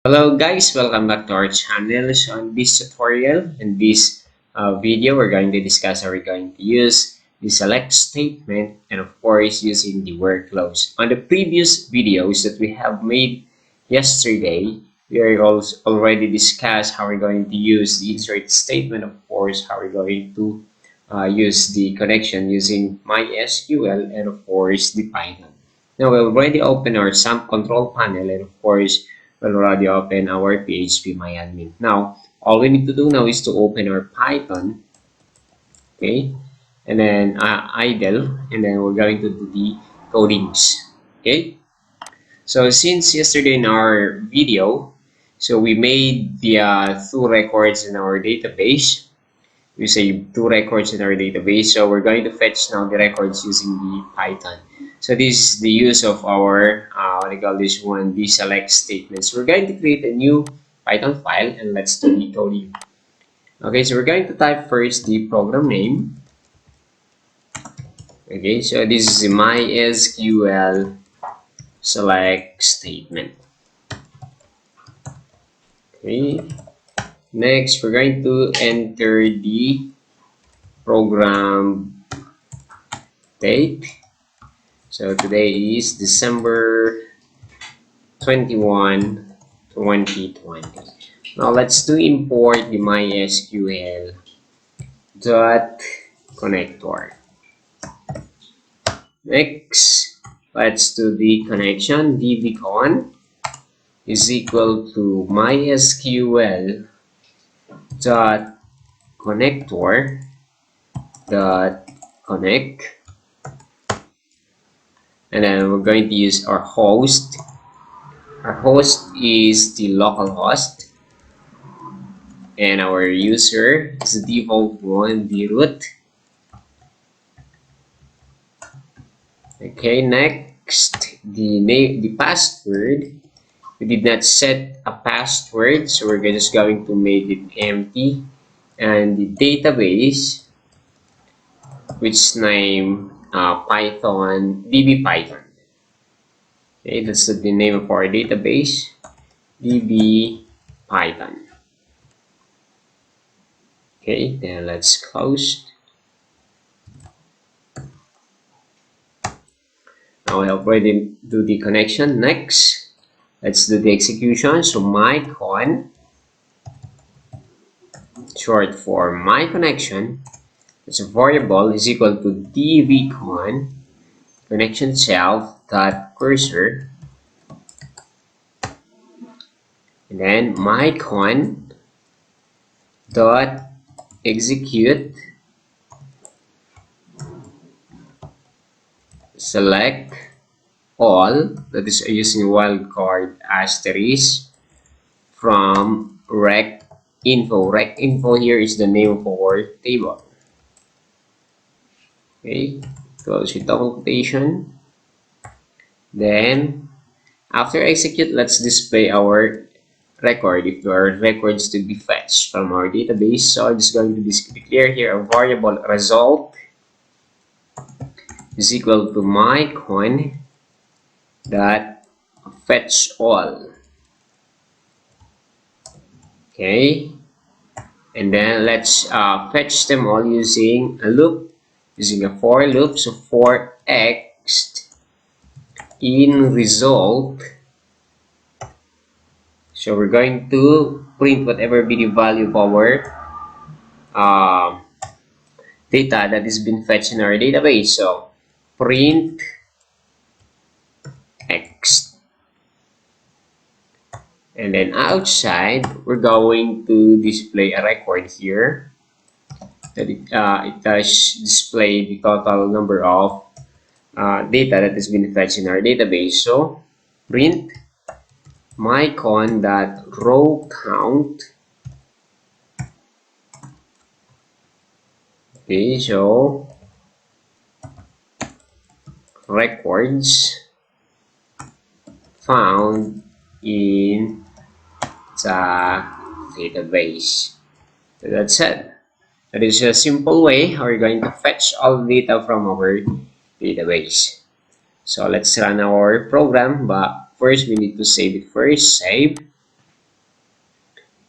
Hello guys, welcome back to our channel. So on this tutorial and this video, we're going to discuss how we're going to use the select statement and of course using the workflows. On the previous videos that we have made yesterday, we are also already discussed how we're going to use the insert statement, of course, how we're going to use the connection using MySQL and of course the Python. Now we already opened our sum control panel and of course we'll already open our phpMyAdmin. Now, all we need to do now is to open our Python, okay, and then idle, and then we're going to do the codings, okay. So since yesterday in our video, so we made the two records in our database. We say two records in our database, so we're going to fetch now the records using the Python. So this is the use of our what do you call this one, the select statements. We're going to create a new Python file and let's do the coding. Okay, so we're going to type first the program name. Okay, so this is the MySQL select statement. Okay, next we're going to enter the program date. So today is December 21, 2020. Now let's do import the MySQL dot connector. Next, let's do the connection. dbcon is equal to MySQL dot connector dot connect, and then we're going to use our host. Our host is the local host, and our user is the default one, the root. Okay, next the password. We did not set a password, so we're just going to make it empty. And the database, which name Python db Python. Okay, that's the name of our database, db Python. Okay, then let's close. Now we already do the connection. Next, let's do the execution. So mycon, short for my connection, it's a variable is equal to dbcon connection itself dot cursor, and then mycon dot execute select all, that is using wildcard asterisk from rec info. Rec info here is the name of our table. Okay, close with double quotation. Then after execute, let's display our record if there are records to be fetched from our database. So I'm just going to declare here a variable result is equal to mycon dot fetch all. Okay, and then let's fetch them all using a loop, using a for loop. So for x in result, so we're going to print whatever be the value of our data that has been fetched in our database. So print x, and then outside we're going to display a record here that it does display the total number of data that has been fetched in our database. So print mycon dot row count. Okay, so records found in the database. So that's it. That is a simple way how we're going to fetch all data from our database. So let's run our program, but first we need to save it first. Save.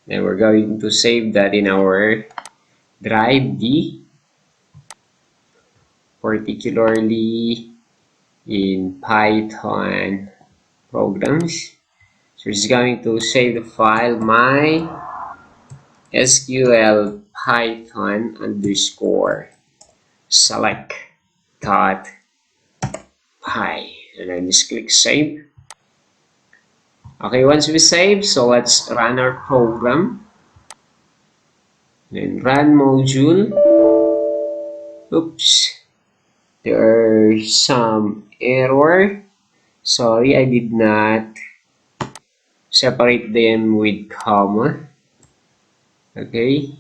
Then we're going to save that in our drive D, particularly in Python programs. So it's going to save the file MySQL Python underscore select dot py, and then just click save. Okay, once we save, so let's run our program. Then run module. Oops, there's some error. Sorry, I did not separate them with comma. Okay,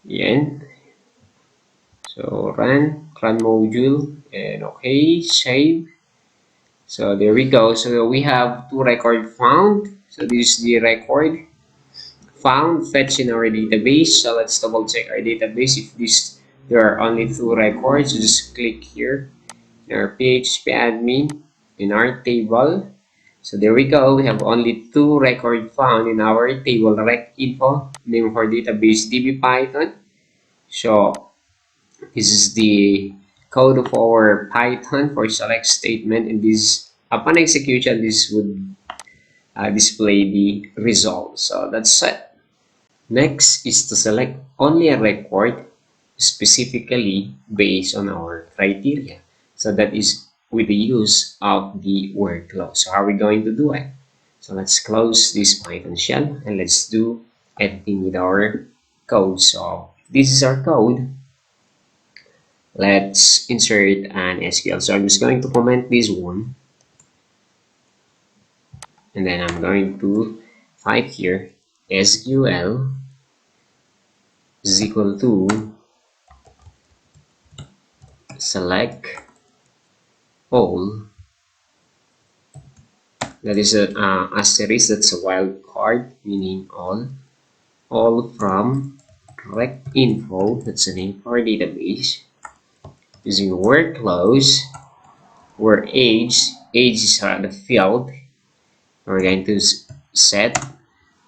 yan. So run module, and okay, save. So there we go. So we have two record found. So this is the record found fetched in our database. So let's double check our database. If there are only two records, just click here in our PHP admin in our table. So there we go. We have only two records found in our table rec info, name for database db python. So this is the code of our Python for select statement, and this upon execution this would display the result. So that's it. Next is to select only a record specifically based on our criteria. So that is with the use of the workflow. So how are we going to do it? So let's close this Python shell and let's do editing with our code. So this is our code. Let's insert an SQL. So I'm just going to comment this one, and then I'm going to type here SQL is equal to select all. That is a asterisk, that's a wild card, meaning all from rec info, that's the name for our database, using workflows where age is the field. We're going to set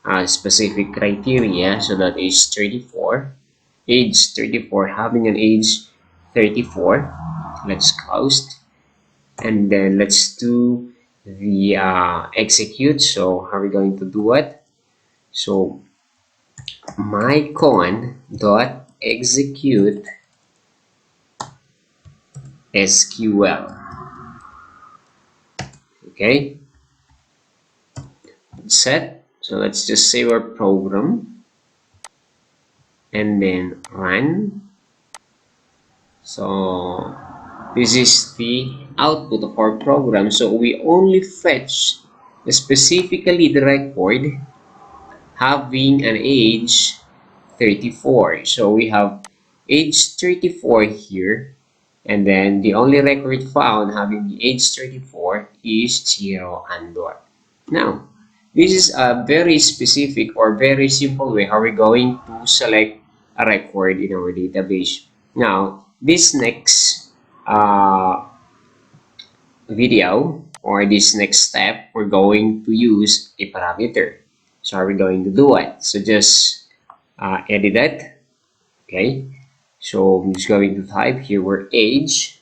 a specific criteria, so that is 34, age 34, having an age 34. Let's close, and then let's do the execute. So how are we going to do it? So mycon dot execute SQL. Okay, set. So let's just save our program and then run. So this is the output of our program. So we only fetch specifically the record having an age 34. So we have age 34 here, and then the only record found having the age 34 is 0 and 1. Now, this is a very specific or very simple way how we're going to select a record in our database. Now, this next video or this next step, we're going to use a parameter. So how are we going to do it? So just edit it. Okay, so I'm just going to type here where age,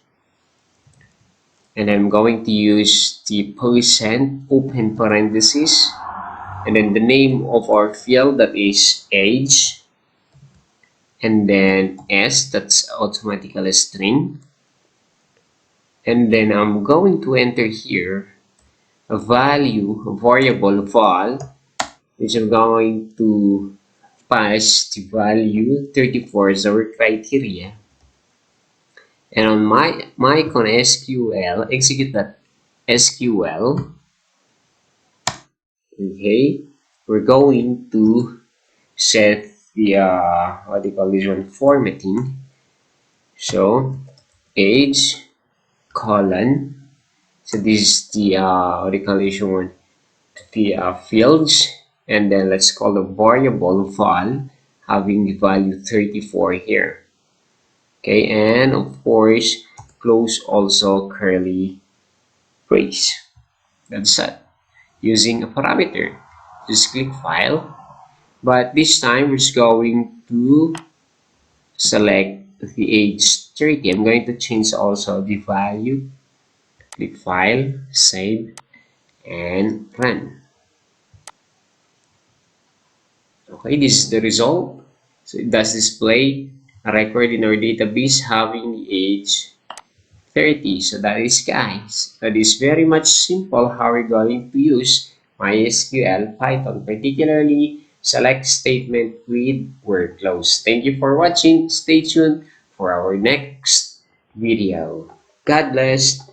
and I'm going to use the percent open parenthesis, and then the name of our field, that is age, and then s, that's automatically string, and then I'm going to enter here a value, a variable val, which I'm going to pass the value 34 as our criteria. And on mycon SQL, execute that SQL. Okay, we're going to set the what do you call this one, formatting. So age colon. So this is the what do you call this one, the fields, and then let's call the variable val having the value 34 here. Okay, and of course close also curly brace. That's it. using a parameter. Just click File, but this time we're just going to select the age 30. I'm going to change also the value. Click File, Save, and Run. Okay, this is the result. So it does display a record in our database having the age 30. So that is, guys, that is very much simple how we're going to use MySQL Python, particularly select statement with workflows. Thank you for watching. Stay tuned for our next video. God bless.